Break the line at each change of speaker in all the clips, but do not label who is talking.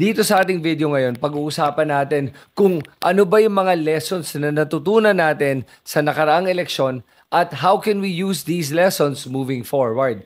Dito sa ating video ngayon, pag-uusapan natin kung ano ba yung mga lessons na natutunan natin sa nakaraang eleksyon at how can we use these lessons moving forward.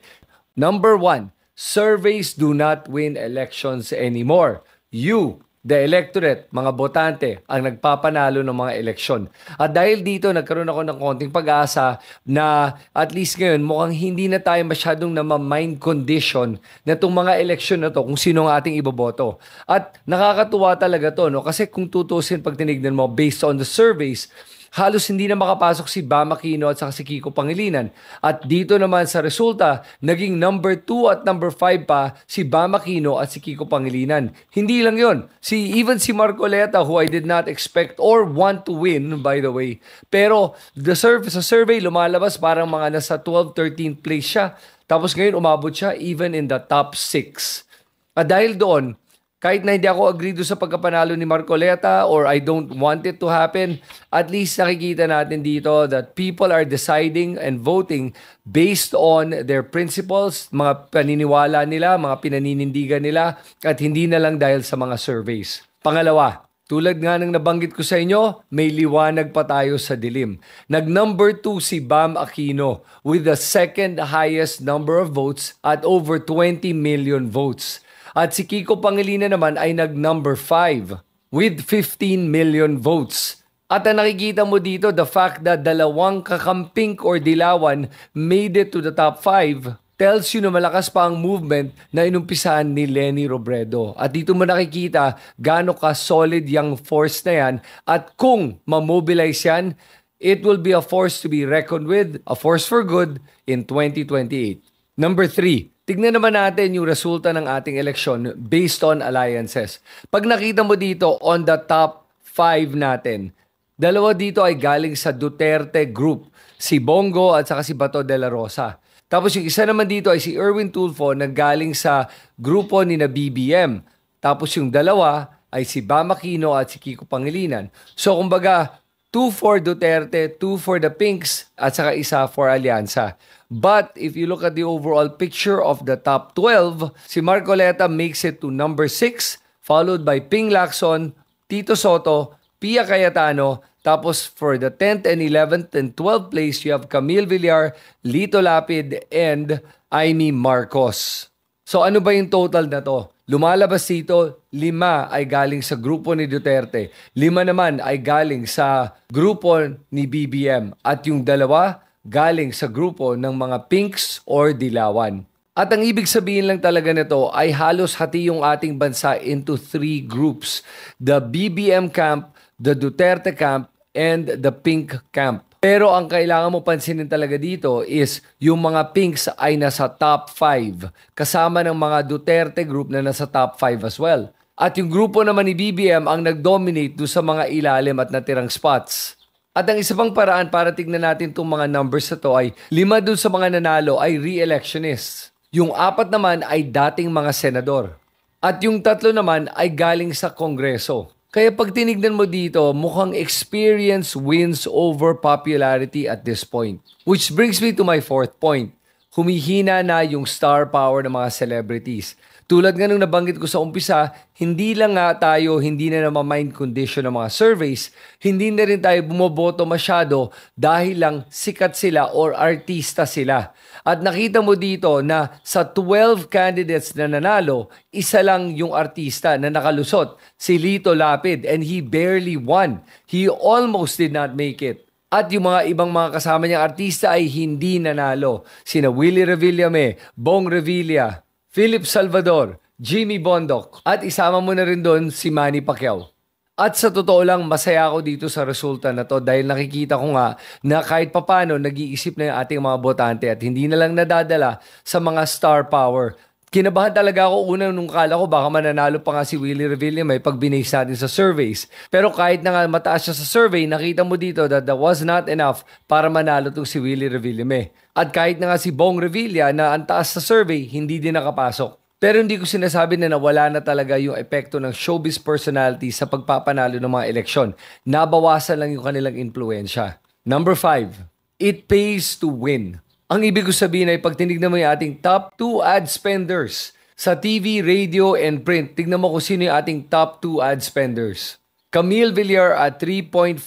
Number one, surveys do not win elections anymore. You, the electorate, mga botante, ang nagpapanalo ng mga eleksyon. At dahil dito, nagkaroon ako ng konting pag-asa na at least ngayon, mukhang hindi na tayo masyadong mind condition na itong mga eleksyon na to kung sino ang ating iboboto. At nakakatuwa talaga to, no? Kasi kung tutusin pag tinignan mo, based on the surveys, halos hindi na makapasok si Bam Aquino at saka si Kiko Pangilinan. At dito naman sa resulta, naging number 2 at number 5 pa si Bam Aquino at si Kiko Pangilinan. Hindi lang yon. Even si Marcoleta, who I did not expect or want to win, by the way. Pero sa survey, lumalabas parang mga nasa 12th, 13th place siya. Tapos ngayon, umabot siya even in the top 6. At dahil doon, kahit na hindi ako agree doon sa pagkapanalo ni Marcoleta or I don't want it to happen, at least nakikita natin dito that people are deciding and voting based on their principles, mga paniniwala nila, mga pinaninindigan nila, at hindi na lang dahil sa mga surveys. Pangalawa, tulad nga ng nabanggit ko sa inyo, may liwanag pa tayo sa dilim. Nag-number 2 si Bam Aquino with the second highest number of votes at over 20 million votes. At si Kiko Pangilinan naman ay nag-number 5 with 15 million votes. At ang nakikita mo dito, the fact that dalawang kakamping or dilawan made it to the top 5 tells you na malakas pa ang movement na inumpisahan ni Leni Robredo. At dito mo nakikita gaano ka-solid yung force na yan. At kung ma-mobilize yan, it will be a force to be reckoned with, a force for good in 2028. Number 3. Tignan naman natin yung resulta ng ating eleksyon based on alliances. Pag nakita mo dito on the top 5 natin, dalawa dito ay galing sa Duterte group, si Bongo at saka si Bato de la Rosa. Tapos yung isa naman dito ay si Erwin Tulfo na galing sa grupo ni na BBM. Tapos yung dalawa ay si Bam Aquino at si Kiko Pangilinan. So kumbaga, 2 for Duterte, 2 for the Pinks, at saka isa for Alianza. But if you look at the overall picture of the top 12, si Marcoleta makes it to number 6, followed by Ping Lacson, Tito Soto, Pia Cayetano. Tapos for the 10th and 11th and 12th place, you have Camille Villar, Lito Lapid, and Amy Marcos. So ano ba yung total na to? Lumalabas dito, 5 ay galing sa grupo ni Duterte, 5 naman ay galing sa grupo ni BBM, at yung dalawa galing sa grupo ng mga Pinks or Dilawan. At ang ibig sabihin lang talaga nito ay halos hati yung ating bansa into 3 groups. The BBM camp, the Duterte camp, and the Pink camp. Pero ang kailangan mo pansinin talaga dito is yung mga Pinks ay nasa top 5. Kasama ng mga Duterte group na nasa top 5 as well. At yung grupo naman ni BBM ang nag-dominate do sa mga ilalim at natirang spots. At ang isa pang paraan para tignan natin itong mga numbers na to ay 5 dun sa mga nanalo ay re-electionists. Yung 4 naman ay dating mga senador. At yung 3 naman ay galing sa Kongreso. Kaya pag tinignan mo dito, mukhang experience wins over popularity at this point. Which brings me to my 4th point. Humihina na yung star power ng mga celebrities. Tulad nga nung nabanggit ko sa umpisa, hindi lang nga tayo, hindi na mind condition ng mga surveys, hindi na rin tayo bumoboto masyado dahil lang sikat sila or artista sila. At nakita mo dito na sa 12 candidates na nanalo, isa lang yung artista na nakalusot, si Lito Lapid, and he barely won. He almost did not make it. At yung mga ibang mga kasama niyang artista ay hindi nanalo. Sina Willie Revillame, Bong Revilla, Philip Salvador, Jimmy Bondoc, at isama mo na rin doon si Manny Pacquiao. At sa totoo lang, masaya ako dito sa resulta na to dahil nakikita ko nga na kahit papano nag-iisip na yung ating mga botante at hindi na lang nadadala sa mga star power. Kinabahan talaga ako una nung kala ko baka mananalo pa nga si Willie Revillame pag binase natin sa surveys. Pero kahit na nga mataas siya sa survey, nakita mo dito that that was not enough para manalo itong si Willie Revillame. At kahit na nga si Bong Revilla na ang taas sa survey, hindi din nakapasok. Pero hindi ko sinasabi na nawala na talaga yung epekto ng showbiz personality sa pagpapanalo ng mga eleksyon. Nabawasan lang yung kanilang impluensya. Number 5, it pays to win. Ang ibig ko sabihin ay pag tinignan mo yung ating top 2 ad spenders, Sa TV, radio, and print, tignan mo kung sino yung ating top 2 ad spenders. Camille Villar at 3.5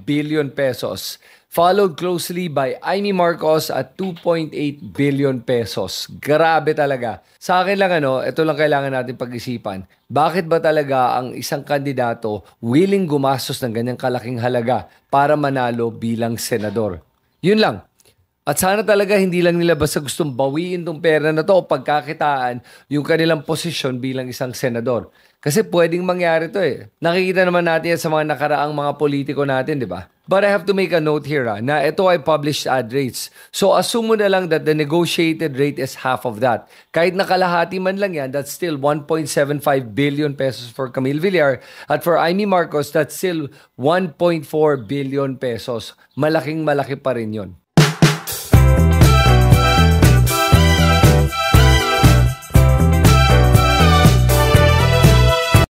billion pesos. Followed closely by Amy Marcos at 2.8 billion pesos. Grabe talaga. Sa akin lang ito lang kailangan natin pag-isipan. Bakit ba talaga ang isang kandidato willing gumastos ng ganyang kalaking halaga para manalo bilang senador? Yun lang. At sana talaga hindi lang nila basta gustong bawiin tong pera na to o pagkakitaan yung kanilang posisyon bilang isang senador. Kasi pwedeng mangyari to eh. Nakikita naman natin yan sa mga nakaraang mga politiko natin, di ba? But I have to make a note here na ito ay published ad rates. So assume mo na lang that the negotiated rate is half of that. Kahit nakalahati man lang yan, that's still 1.75 billion pesos for Camille Villar. At for Amy Marcos, that's still 1.4 billion pesos. Malaking malaki pa rin yun.